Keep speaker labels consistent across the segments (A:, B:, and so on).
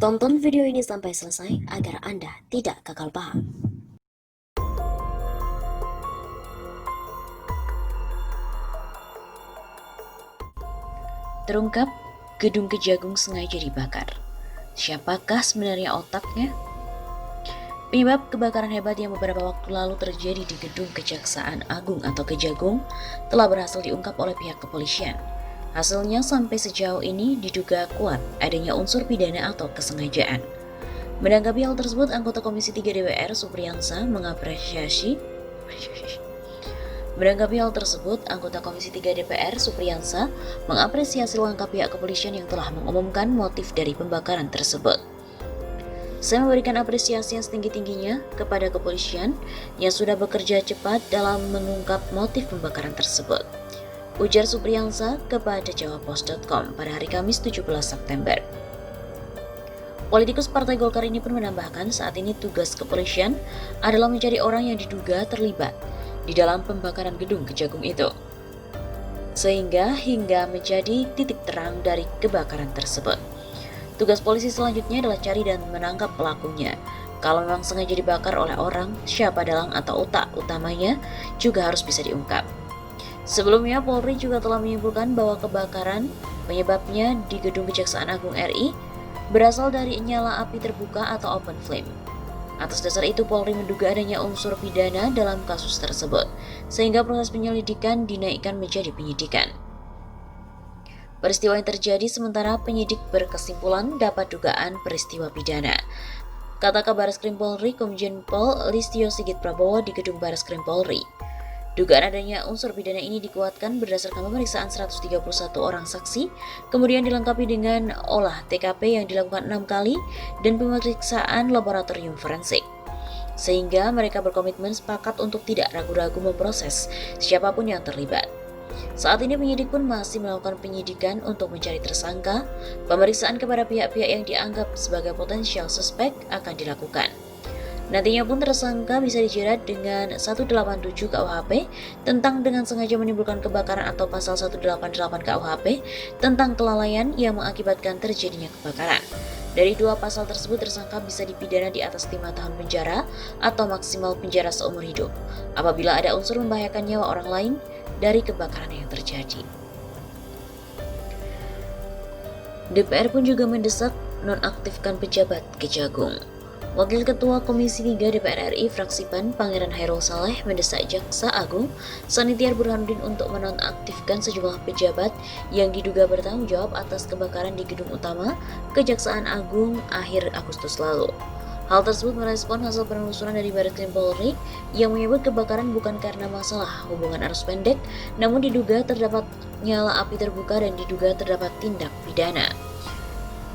A: Tonton video ini sampai selesai agar Anda tidak gagal paham. Terungkap, gedung Kejagung sengaja dibakar. Siapakah sebenarnya otaknya? Penyebab kebakaran hebat yang beberapa waktu lalu terjadi di gedung Kejaksaan Agung atau Kejagung telah berhasil diungkap oleh pihak kepolisian. Hasilnya sampai sejauh ini diduga kuat adanya unsur pidana atau kesengajaan. Menanggapi hal tersebut, anggota Komisi 3 DPR Supriyansa mengapresiasi langkah pihak kepolisian yang telah mengumumkan motif dari pembakaran tersebut. Saya memberikan apresiasi yang setinggi-tingginya kepada kepolisian yang sudah bekerja cepat dalam mengungkap motif pembakaran tersebut, ujar Supriyansa kepada jawapos.com pada hari Kamis 17 September. Politikus Partai Golkar ini pun menambahkan saat ini tugas kepolisian adalah mencari orang yang diduga terlibat di dalam pembakaran gedung Kejagung itu, sehingga hingga menjadi titik terang dari kebakaran tersebut. Tugas polisi selanjutnya adalah cari dan menangkap pelakunya. Kalau memang sengaja dibakar oleh orang, siapa dalang atau otak utamanya juga harus bisa diungkap. Sebelumnya, Polri juga telah menyimpulkan bahwa kebakaran penyebabnya di gedung Kejaksaan Agung RI berasal dari nyala api terbuka atau open flame. Atas dasar itu, Polri menduga adanya unsur pidana dalam kasus tersebut, sehingga proses penyelidikan dinaikkan menjadi penyidikan. Peristiwa yang terjadi sementara penyidik berkesimpulan dapat dugaan peristiwa pidana, kata Kabareskrim Polri Komjen Pol Listio Sigit Prabowo di gedung Bareskrim Polri. Dugaan adanya unsur pidana ini dikuatkan berdasarkan pemeriksaan 131 orang saksi, kemudian dilengkapi dengan olah TKP yang dilakukan 6 kali dan pemeriksaan laboratorium forensik. Sehingga mereka berkomitmen sepakat untuk tidak ragu-ragu memproses siapapun yang terlibat. Saat ini penyidik pun masih melakukan penyidikan untuk mencari tersangka. Pemeriksaan kepada pihak-pihak yang dianggap sebagai potensial suspek akan dilakukan. Nantinya pun tersangka bisa dijerat dengan 187 KUHP tentang dengan sengaja menimbulkan kebakaran atau pasal 188 KUHP tentang kelalaian yang mengakibatkan terjadinya kebakaran. Dari dua pasal tersebut, tersangka bisa dipidana di atas 5 tahun penjara atau maksimal penjara seumur hidup apabila ada unsur membahayakan nyawa orang lain dari kebakaran yang terjadi. DPR pun juga mendesak nonaktifkan pejabat Kejagung. Wakil Ketua Komisi 3 DPR RI fraksi PAN Pangeran Hairul Saleh mendesak Jaksa Agung Sanitiar Burhanuddin untuk menonaktifkan sejumlah pejabat yang diduga bertanggung jawab atas kebakaran di gedung utama Kejaksaan Agung akhir Agustus lalu. Hal tersebut merespon hasil penelusuran dari Bareskrim Polri yang menyebut kebakaran bukan karena masalah hubungan arus pendek, namun diduga terdapat nyala api terbuka dan diduga terdapat tindak pidana.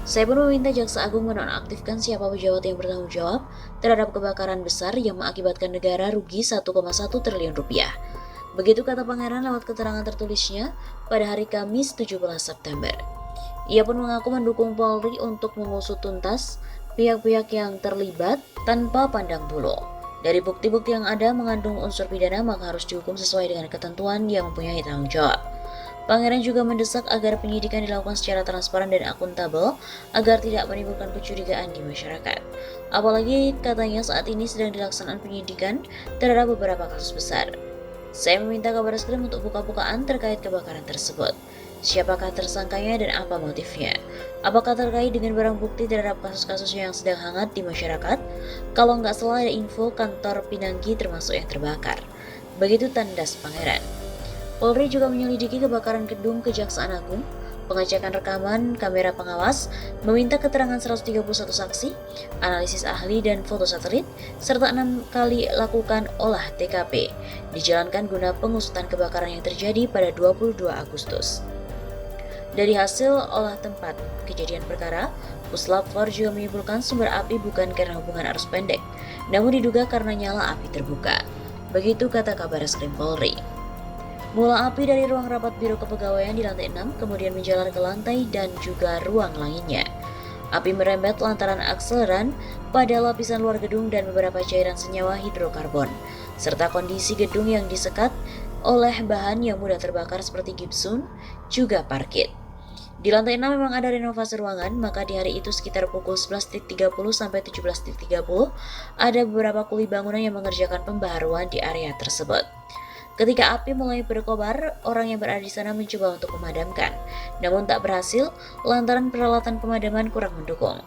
A: Saya pun meminta Jaksa Agung menonaktifkan siapa pejabat yang bertanggung jawab terhadap kebakaran besar yang mengakibatkan negara rugi 1,1 triliun rupiah. Begitu kata Pangeran lewat keterangan tertulisnya pada hari Kamis 17 September. Ia pun mengaku mendukung Polri untuk mengusut tuntas pihak-pihak yang terlibat tanpa pandang bulu. Dari bukti-bukti yang ada mengandung unsur pidana, maka harus dihukum sesuai dengan ketentuan yang mempunyai tanggung jawab. Pangeran juga mendesak agar penyidikan dilakukan secara transparan dan akuntabel agar tidak menimbulkan kecurigaan di masyarakat. Apalagi katanya saat ini sedang dilaksanakan penyidikan terhadap beberapa kasus besar. Saya meminta Kabareskrim untuk buka-bukaan terkait kebakaran tersebut. Siapakah tersangkanya dan apa motifnya? Apakah terkait dengan barang bukti terhadap kasus-kasus yang sedang hangat di masyarakat? Kalau nggak salah ada info kantor Pinangki termasuk yang terbakar. Begitu tandas Pangeran. Polri juga menyelidiki kebakaran gedung Kejaksaan Agung, pengecekan rekaman kamera pengawas, meminta keterangan 131 saksi, analisis ahli dan foto satelit, serta 6 kali lakukan olah TKP, dijalankan guna pengusutan kebakaran yang terjadi pada 22 Agustus. Dari hasil olah tempat kejadian perkara, Puslap 4 juga menyimpulkan sumber api bukan karena hubungan arus pendek, namun diduga karena nyala api terbuka. Begitu kata Kabareskrim Polri. Mula api dari ruang rapat Biro Kepegawaian di lantai 6 kemudian menjalar ke lantai dan juga ruang lainnya. Api merembet lantaran akseleran pada lapisan luar gedung dan beberapa cairan senyawa hidrokarbon, serta kondisi gedung yang disekat oleh bahan yang mudah terbakar seperti gipsum, juga parket. Di lantai 6 memang ada renovasi ruangan, maka di hari itu sekitar pukul 11.30 sampai 17.30 ada beberapa kuli bangunan yang mengerjakan pembaharuan di area tersebut. Ketika api mulai berkobar, orang yang berada di sana mencoba untuk memadamkan, namun tak berhasil lantaran peralatan pemadaman kurang mendukung,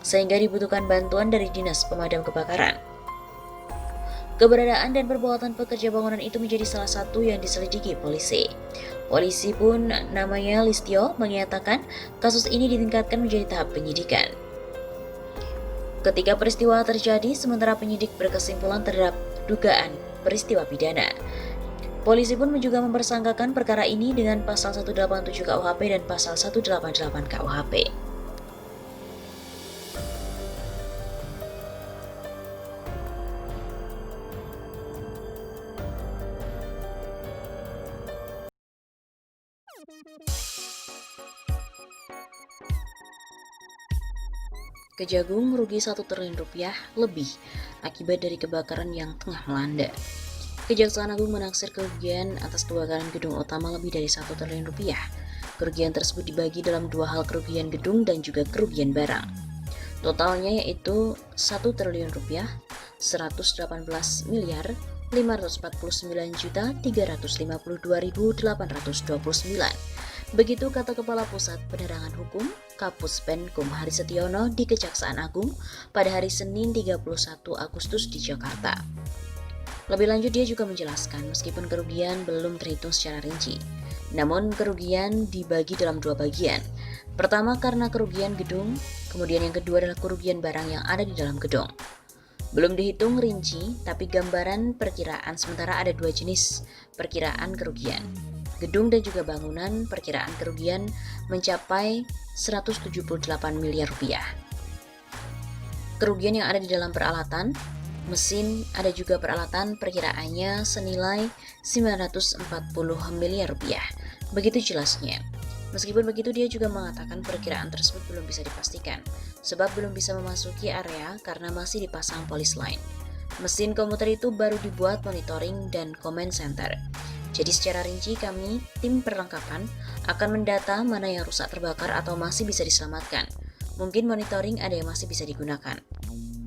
A: sehingga dibutuhkan bantuan dari Dinas Pemadam Kebakaran. Keberadaan dan perbuatan pekerja bangunan itu menjadi salah satu yang diselidiki polisi. Polisi pun namanya Listio menyatakan kasus ini ditingkatkan menjadi tahap penyidikan. Ketika peristiwa terjadi, sementara penyidik berkesimpulan terhadap dugaan peristiwa pidana. Polisi pun juga mempersangkakan perkara ini dengan pasal 187 KUHP dan pasal 188 KUHP. Kejagung rugi 1 triliun rupiah lebih akibat dari kebakaran yang tengah melanda. Kejaksaan Agung menaksir kerugian atas kebakaran gedung utama lebih dari 1 triliun rupiah. Kerugian tersebut dibagi dalam dua hal, kerugian gedung dan juga kerugian barang. Totalnya yaitu 1 triliun rupiah, 118 miliar 549.352.829. Begitu kata Kepala Pusat Penerangan Hukum Kapus Penkum Harisetiono di Kejaksaan Agung pada hari Senin 31 Agustus di Jakarta. Lebih lanjut dia juga menjelaskan meskipun kerugian belum terhitung secara rinci, namun kerugian dibagi dalam dua bagian. Pertama karena kerugian gedung, kemudian yang kedua adalah kerugian barang yang ada di dalam gedung. Belum dihitung rinci, tapi gambaran perkiraan sementara ada dua jenis perkiraan kerugian. Gedung dan juga bangunan perkiraan kerugian mencapai 178 miliar rupiah. Kerugian yang ada di dalam peralatan, mesin, ada juga peralatan perkiraannya senilai 940 miliar rupiah. Begitu jelasnya. Meskipun begitu dia juga mengatakan perkiraan tersebut belum bisa dipastikan, sebab belum bisa memasuki area karena masih dipasang polis lain. Mesin komuter itu baru dibuat monitoring dan command center. Jadi secara rinci kami, tim perlengkapan, akan mendata mana yang rusak terbakar atau masih bisa diselamatkan. Mungkin monitoring ada yang masih bisa digunakan.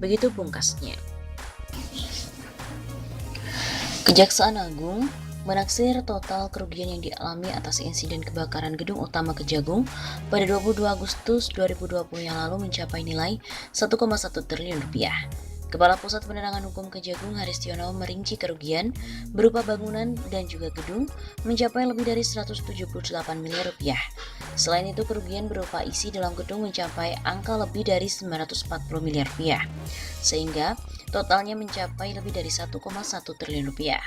A: Begitu pungkasnya. Kejaksaan Agung menaksir total kerugian yang dialami atas insiden kebakaran gedung utama Kejagung pada 22 Agustus 2020 yang lalu mencapai nilai 1,1 triliun rupiah. Kepala Pusat Penerangan Hukum Kejagung Harisetiono merinci kerugian berupa bangunan dan juga gedung mencapai lebih dari 178 miliar rupiah. Selain itu kerugian berupa isi dalam gedung mencapai angka lebih dari 940 miliar rupiah, sehingga totalnya mencapai lebih dari 1,1 triliun rupiah.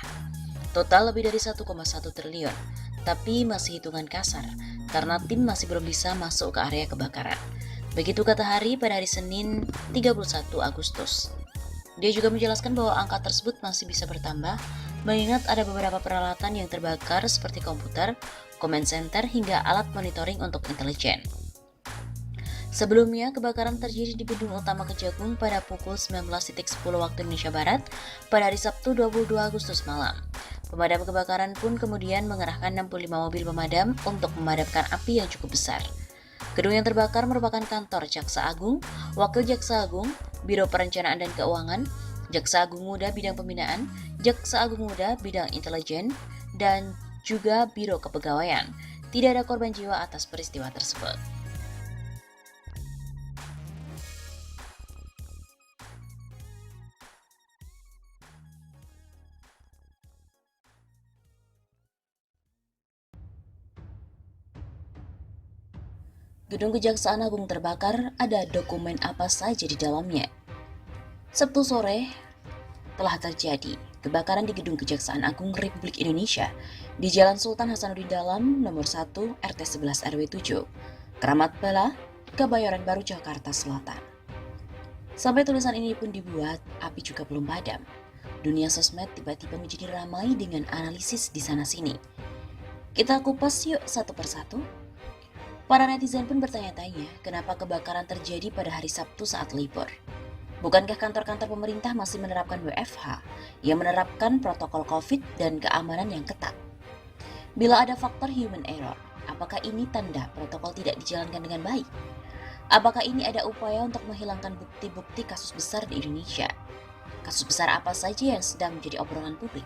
A: Total lebih dari 1,1 triliun, tapi masih hitungan kasar karena tim masih belum bisa masuk ke area kebakaran. Begitu kata Hari pada hari Senin 31 Agustus. Dia juga menjelaskan bahwa angka tersebut masih bisa bertambah, mengingat ada beberapa peralatan yang terbakar seperti komputer, command center, hingga alat monitoring untuk intelijen. Sebelumnya, kebakaran terjadi di gedung utama Kejagung pada pukul 19.10 waktu Indonesia Barat pada hari Sabtu 22 Agustus malam. Pemadam kebakaran pun kemudian mengerahkan 65 mobil pemadam untuk memadamkan api yang cukup besar. Gedung yang terbakar merupakan kantor Jaksa Agung, Wakil Jaksa Agung, Biro Perencanaan dan Keuangan, Jaksa Agung Muda Bidang Pembinaan, Jaksa Agung Muda Bidang Intelijen, dan juga Biro Kepegawaian. Tidak ada korban jiwa atas peristiwa tersebut. Gedung Kejaksaan Agung terbakar, ada dokumen apa saja di dalamnya? Sabtu sore telah terjadi kebakaran di Gedung Kejaksaan Agung Republik Indonesia di Jalan Sultan Hasanuddin Dalam nomor 1 RT 11 RW 7, Keramat Bala, Kebayoran Baru, Jakarta Selatan. Sampai tulisan ini pun dibuat, api juga belum padam. Dunia sosmed tiba-tiba menjadi ramai dengan analisis di sana-sini. Kita kupas yuk satu persatu. Para netizen pun bertanya-tanya kenapa kebakaran terjadi pada hari Sabtu saat libur. Bukankah kantor-kantor pemerintah masih menerapkan WFH yang menerapkan protokol COVID dan keamanan yang ketat? Bila ada faktor human error, apakah ini tanda protokol tidak dijalankan dengan baik? Apakah ini ada upaya untuk menghilangkan bukti-bukti kasus besar di Indonesia? Kasus besar apa saja yang sedang menjadi obrolan publik?